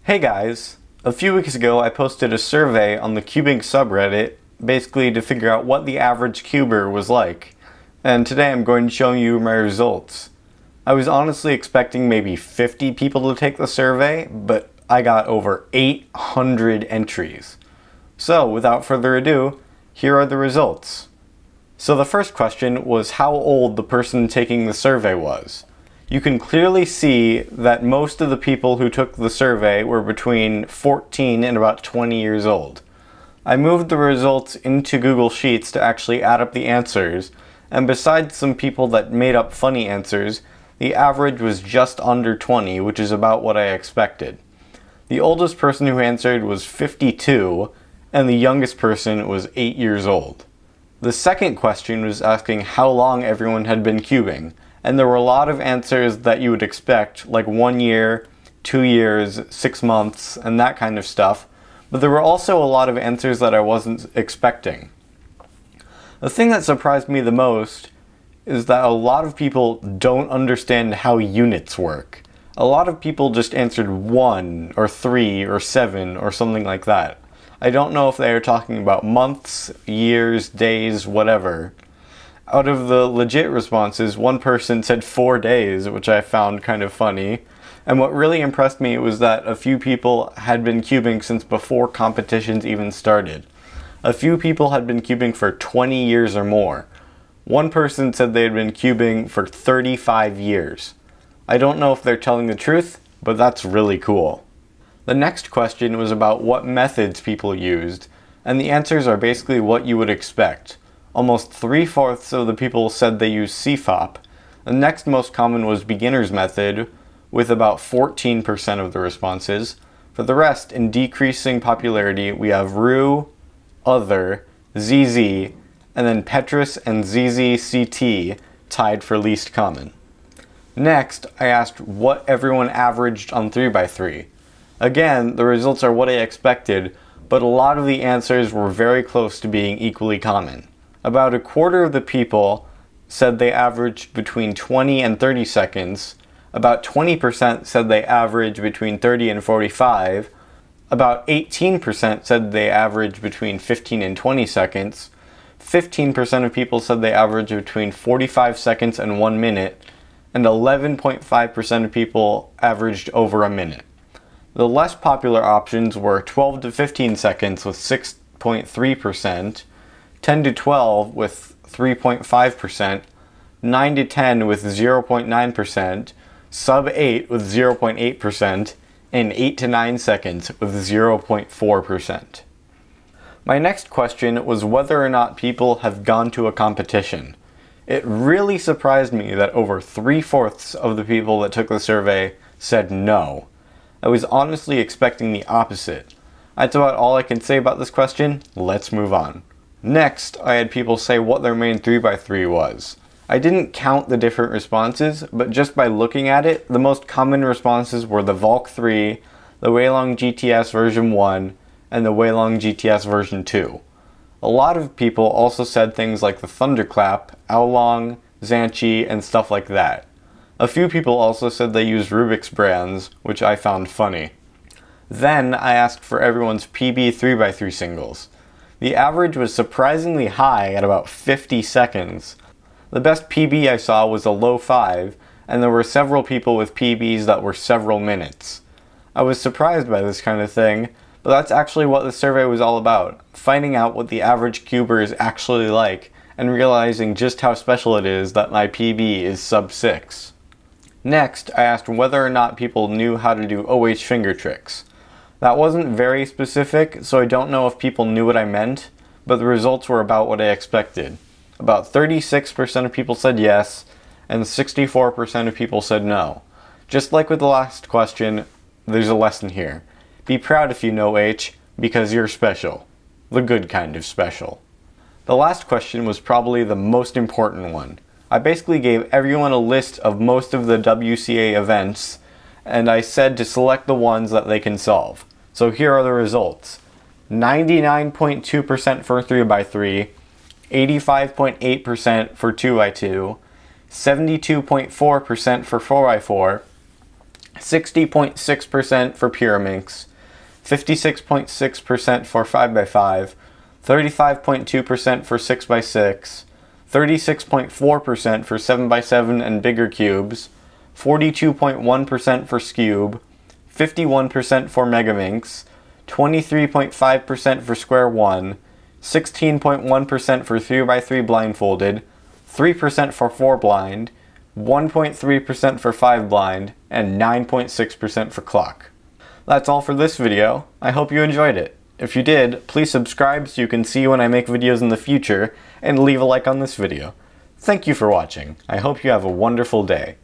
Hey guys! A few weeks ago I posted a survey on the cubing subreddit, basically to figure out what the average cuber was like. And today I'm going to show you my results. I was honestly expecting maybe 50 people to take the survey, but I got over 800 entries. So without further ado, here are the results. So the first question was how old the person taking the survey was. You can clearly see that most of the people who took the survey were between 14 and about 20 years old. I moved the results into Google Sheets to actually add up the answers, and besides some people that made up funny answers, the average was just under 20, which is about what I expected. The oldest person who answered was 52, and the youngest person was 8 years old. The second question was asking how long everyone had been cubing, and there were a lot of answers that you would expect, like 1 year, 2 years, 6 months, and that kind of stuff, but there were also a lot of answers that I wasn't expecting. The thing that surprised me the most is that a lot of people don't understand how units work. A lot of people just answered 1 or 3 or 7 or something like that. I don't know if they are talking about months, years, days, whatever. Out of the legit responses, one person said 4 days, which I found kind of funny. And what really impressed me was that a few people had been cubing since before competitions even started. A few people had been cubing for 20 years or more. One person said they had been cubing for 35 years. I don't know if they're telling the truth, but that's really cool. The next question was about what methods people used, and the answers are basically what you would expect. Almost 3/4 of the people said they used CFOP. The next most common was beginner's method, with about 14% of the responses. For the rest, in decreasing popularity, we have RU, Other, ZZ, and then Petrus and ZZCT tied for least common. Next, I asked what everyone averaged on 3x3. Again, the results are what I expected, but a lot of the answers were very close to being equally common. About a quarter of the people said they averaged between 20 and 30 seconds, about 20% said they averaged between 30 and 45, about 18% said they averaged between 15 and 20 seconds, 15% of people said they averaged between 45 seconds and 1 minute, and 11.5% of people averaged over a minute. The less popular options were 12 to 15 seconds with 6.3%, 10 to 12 with 3.5%, 9 to 10 with 0.9%, sub 8 with 0.8%, and 8 to 9 seconds with 0.4%. My next question was whether or not people have gone to a competition. It really surprised me that over 3/4 of the people that took the survey said no. I was honestly expecting the opposite. That's about all I can say about this question. Let's move on. Next, I had people say what their main 3x3 was. I didn't count the different responses, but just by looking at it, the most common responses were the Valk 3, the Weilong GTS version 1, and the Weilong GTS version 2. A lot of people also said things like the Thunderclap, Aolong, Zanchi, and stuff like that. A few people also said they used Rubik's brands, which I found funny. Then I asked for everyone's PB 3x3 singles. The average was surprisingly high at about 50 seconds. The best PB I saw was a low 5, and there were several people with PBs that were several minutes. I was surprised by this kind of thing, but that's actually what the survey was all about, finding out what the average cuber is actually like, and realizing just how special it is that my PB is sub 6. Next, I asked whether or not people knew how to do OH finger tricks. That wasn't very specific, so I don't know if people knew what I meant, but the results were about what I expected. About 36% of people said yes, and 64% of people said no. Just like with the last question, there's a lesson here. Be proud if you know H, because you're special. The good kind of special. The last question was probably the most important one. I basically gave everyone a list of most of the WCA events, and I said to select the ones that they can solve. So here are the results. 99.2% for 3x3, 85.8% for 2x2, 72.4% for 4x4, 60.6% for Pyraminx, 56.6% for 5x5, 35.2% for 6x6, 36.4% for 7x7 and bigger cubes, 42.1% for Scube, 51% for Megaminx, 23.5% for Square 1, 16.1% for 3x3 blindfolded, 3% for 4 blind, 1.3% for 5 blind, and 9.6% for clock. That's all for this video. I hope you enjoyed it. If you did, please subscribe so you can see when I make videos in the future, and leave a like on this video. Thank you for watching. I hope you have a wonderful day.